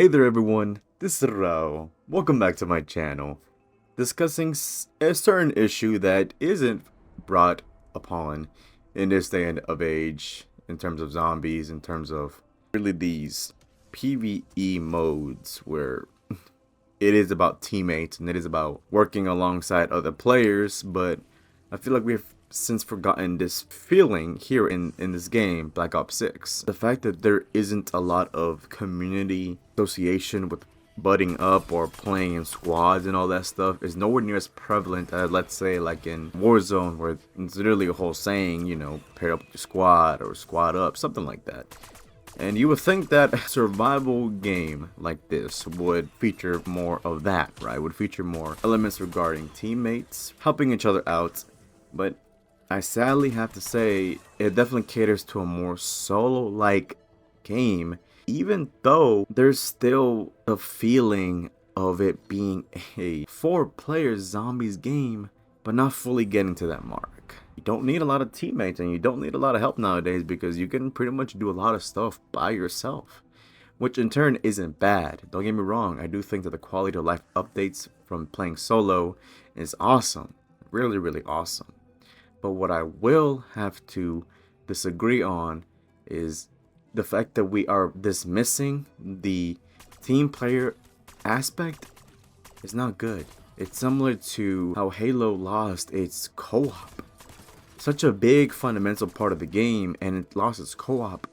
Hey there everyone, this is Rao. Welcome back to my channel, discussing a certain issue that isn't brought upon in this day and of age in terms of zombies, in terms of really these PvE modes where it is about teammates and it is about working alongside other players, but I feel like we've since forgotten this feeling here in this game, Black Ops 6. The fact that there isn't a lot of community association with budding up or playing in squads and all that stuff is nowhere near as prevalent as, let's say, like in Warzone, where it's literally a whole saying, you know, pair up with your squad or squad up, something like that. And you would think that a survival game like this would feature more of that, right? Would feature more elements regarding teammates, helping each other out, but I sadly have to say it definitely caters to a more solo-like game, even though there's still a feeling of it being a 4-player zombies game, but not fully getting to that mark. You don't need a lot of teammates and you don't need a lot of help nowadays because you can pretty much do a lot of stuff by yourself, which in turn isn't bad. Don't get me wrong, I do think that the quality of life updates from playing solo is awesome, really awesome. But what I will have to disagree on is the fact that we are dismissing the team player aspect is not good. It's similar to how Halo lost its co-op. Such a big fundamental part of the game, and it lost its co-op,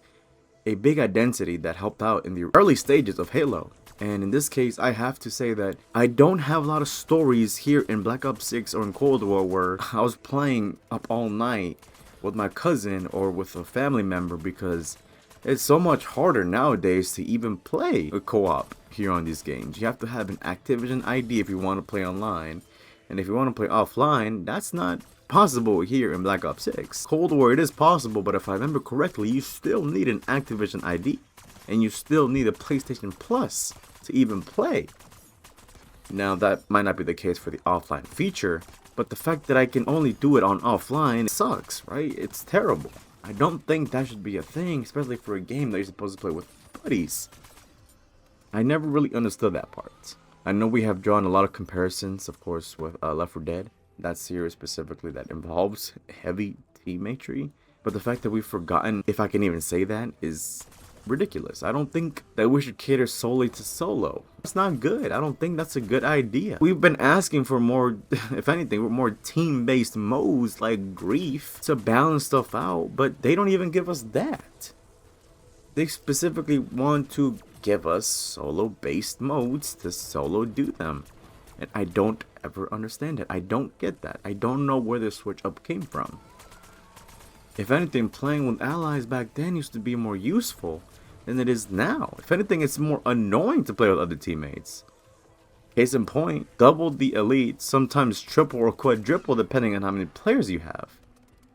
a big identity that helped out in the early stages of Halo. And in this case, I have to say that I don't have a lot of stories here in Black Ops 6 or in Cold War where I was playing up all night with my cousin or with a family member, because it's so much harder nowadays to even play a co-op here on these games. You have to have an Activision ID if you want to play online, and if you want to play offline, that's not possible here in Black Ops 6. Cold War, it is possible, but if I remember correctly, you still need an Activision ID, and you still need a PlayStation Plus to even play. Now that might not be the case for the offline feature, but the fact that I can only do it on offline sucks, right? It's terrible. I don't think that should be a thing, especially for a game that you're supposed to play with buddies. I never really understood that part. I know we have drawn a lot of comparisons, of course, with Left 4 Dead, that series specifically that involves heavy teammatry, but the fact that we've forgotten, if I can even say that, is ridiculous. I don't think that we should cater solely to solo. That's not good. I don't think that's a good idea. We've been asking for more, if anything, more team-based modes like Grief to balance stuff out, but they don't even give us that. They specifically want to give us solo-based modes to solo do them, and I don't ever understand it. I don't get that. I don't know where this switch up came from. If anything, playing with allies back then used to be more useful than it is now. If anything, it's more annoying to play with other teammates. Case in point, double the elite, sometimes triple or quadruple depending on how many players you have,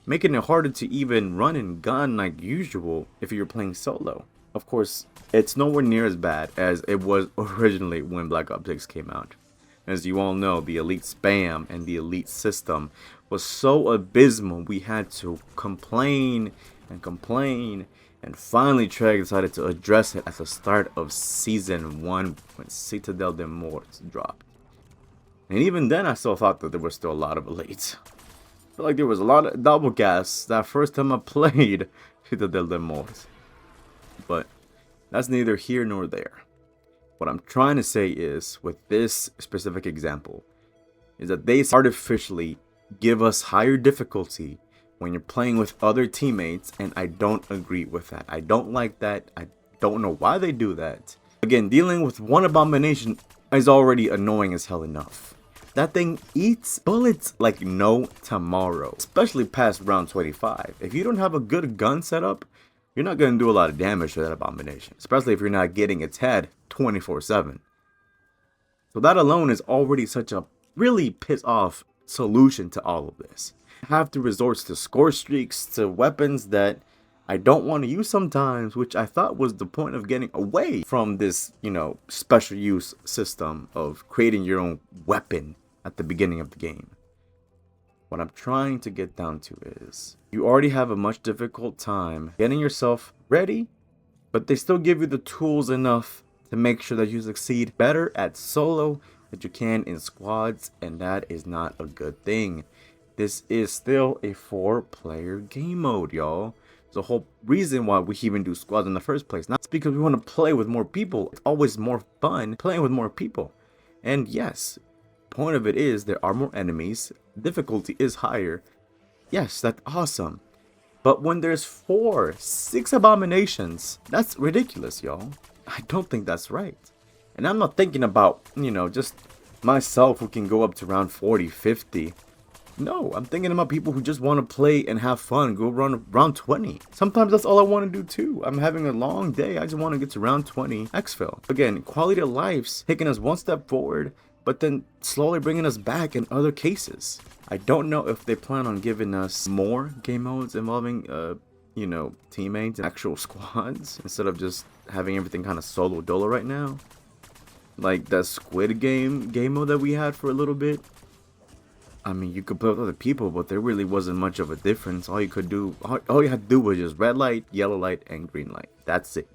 making it harder to even run and gun like usual if you're playing solo. Of course, it's nowhere near as bad as it was originally when Black Ops 6 came out. As you all know, the elite spam and the elite system was so abysmal we had to complain, and finally Treyarch decided to address it at the start of Season 1 when Citadel de Morts dropped. And even then I still thought that there was still a lot of elites. I feel like there was a lot of double gas that first time I played Citadel de Morts. But that's neither here nor there. What I'm trying to say is, with this specific example, is that they artificially give us higher difficulty when you're playing with other teammates, and I don't agree with that. I don't like that. I don't know why they do that. Again, dealing with one abomination is already annoying as hell enough. That thing eats bullets like no tomorrow, especially past round 25. If you don't have a good gun setup, you're not going to do a lot of damage to that abomination, especially if you're not getting its head 24/7. So that alone is already such a really piss off solution to all of this. I have to resort to score streaks, to weapons that I don't want to use sometimes, which I thought was the point of getting away from this, you know, special use system of creating your own weapon at the beginning of the game. What I'm trying to get down to is, you already have a much difficult time getting yourself ready, but they still give you the tools enough to make sure that you succeed better at solo than you can in squads, and that is not a good thing. This is still a 4-player game mode, y'all. The whole reason why we even do squads in the first place, not because we want to play with more people. It's always more fun playing with more people. And yes, point of it is there are more enemies, difficulty is higher. Yes, that's awesome. But when there's 6 abominations, that's ridiculous, y'all. I don't think that's right. And I'm not thinking about, just myself who can go up to around 40, 50. No, I'm thinking about people who just want to play and have fun, go around 20. Sometimes that's all I want to do too. I'm having a long day, I just want to get to round 20 exfil. Again, quality of life's taking us one step forward, but then slowly bringing us back in other cases. I don't know if they plan on giving us more game modes involving, teammates and actual squads, instead of just having everything kind of solo dolo right now. Like that Squid game mode that we had for a little bit. I mean, you could play with other people, but there really wasn't much of a difference. All you had to do was just red light, yellow light, and green light. That's it.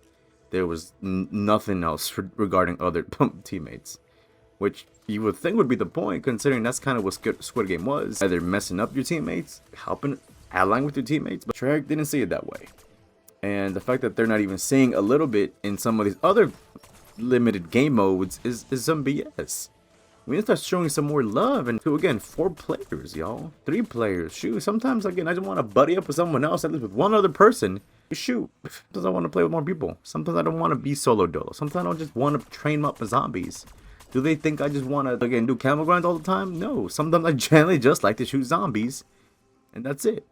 There was nothing else regarding other teammates, which you would think would be the point, considering that's kind of what Squid Game was. Either messing up your teammates, helping, allying with your teammates, but Treyarch didn't see it that way. And the fact that they're not even seeing a little bit in some of these other limited game modes is some BS. We need to start showing some more love. And again, 4 players, y'all. 3 players. Shoot, sometimes, again, I just want to buddy up with someone else, at least with one other person. Shoot, sometimes I want to play with more people. Sometimes I don't want to be solo dolo. Sometimes I don't just want to train up as zombies. Do they think I just want to, again, do camel grinds all the time? No, sometimes I generally just like to shoot zombies. And that's it.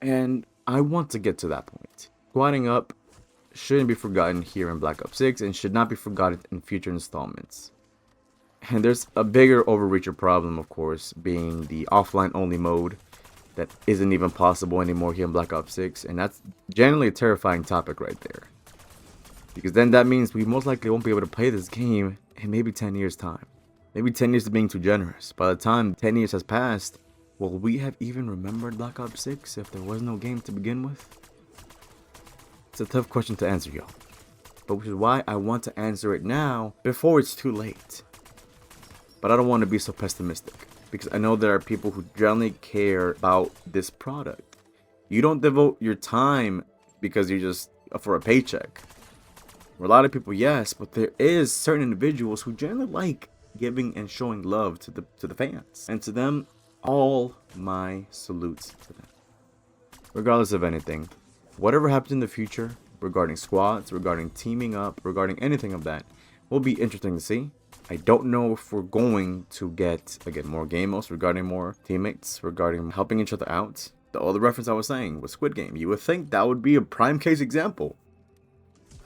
And I want to get to that point. Squatting up shouldn't be forgotten here in Black Ops 6 and should not be forgotten in future installments. And there's a bigger overreacher problem, of course, being the offline only mode that isn't even possible anymore here in Black Ops 6. And that's generally a terrifying topic right there. Because then that means we most likely won't be able to play this game in maybe 10 years' time. Maybe 10 years is being too generous. By the time 10 years has passed, will we have even remembered Black Ops 6 if there was no game to begin with? It's a tough question to answer, y'all. But which is why I want to answer it now before it's too late. But I don't want to be so pessimistic, because I know there are people who generally care about this product. You don't devote your time because you're just for a paycheck. For a lot of people, yes, but there is certain individuals who generally like giving and showing love to the fans. And to them, all my salutes to them. Regardless of anything, whatever happens in the future, regarding squads, regarding teaming up, regarding anything of that, will be interesting to see. I don't know if we're going to get, again, more game modes, regarding more teammates, regarding helping each other out. The other reference I was saying was Squid Game. You would think that would be a prime case example.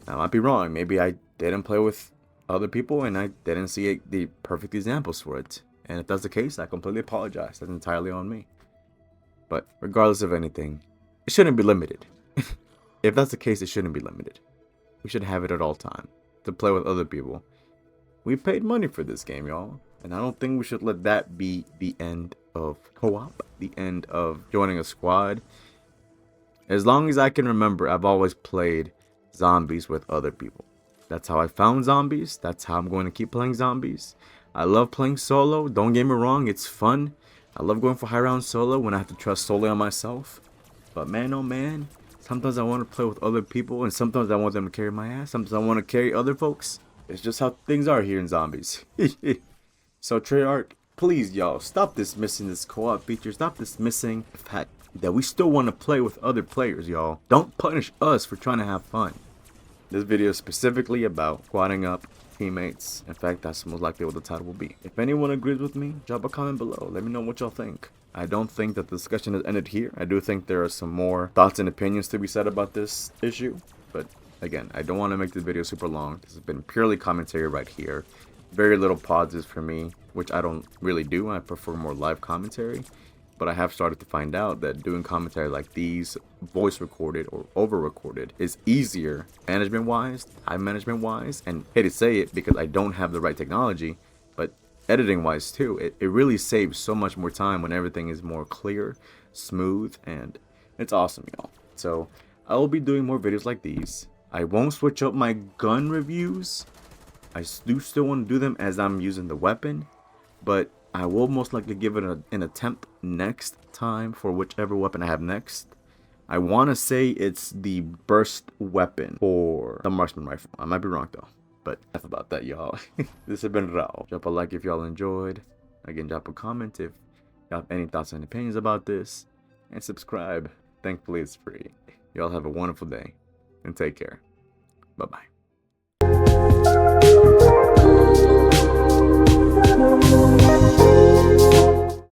I might be wrong. Maybe I didn't play with other people and I didn't see the perfect examples for it. And if that's the case, I completely apologize. That's entirely on me. But regardless of anything, it shouldn't be limited. If that's the case, it shouldn't be limited. We should have it at all time to play with other people. We paid money for this game, y'all. And I don't think we should let that be the end of co-op, the end of joining a squad. As long as I can remember, I've always played zombies with other people. That's how I found zombies. That's how I'm going to keep playing zombies. I love playing solo. Don't get me wrong, it's fun. I love going for high round solo when I have to trust solely on myself. But man, oh man, sometimes I want to play with other people, and sometimes I want them to carry my ass. Sometimes I want to carry other folks. It's just how things are here in zombies. So Treyarch, please y'all, stop dismissing this co-op feature. Stop dismissing the fact that we still want to play with other players, y'all. Don't punish us for trying to have fun. This video is specifically about squatting up teammates. In fact, that's most likely what the title will be. If anyone agrees with me, drop a comment below. Let me know what y'all think. I don't think that the discussion has ended here. I do think there are some more thoughts and opinions to be said about this issue. But again, I don't want to make this video super long. This has been purely commentary right here. Very little pauses for me, which I don't really do. I prefer more live commentary. But I have started to find out that doing commentary like these, voice recorded or over recorded, is easier management wise, time management wise, and I hate to say it because I don't have the right technology, but editing wise too. It really saves so much more time when everything is more clear, smooth, and it's awesome, y'all. So I will be doing more videos like these. I won't switch up my gun reviews I do still want to do them as I'm using the weapon, but I will most likely give it an attempt next time for whichever weapon I have next. I want to say it's the burst weapon for the marksman rifle. I might be wrong though, but enough about that, y'all. This has been Rao. Drop a like if y'all enjoyed. Again, drop a comment if you have any thoughts and opinions about this, and subscribe. Thankfully, it's free. Y'all have a wonderful day, and take care. Bye-bye.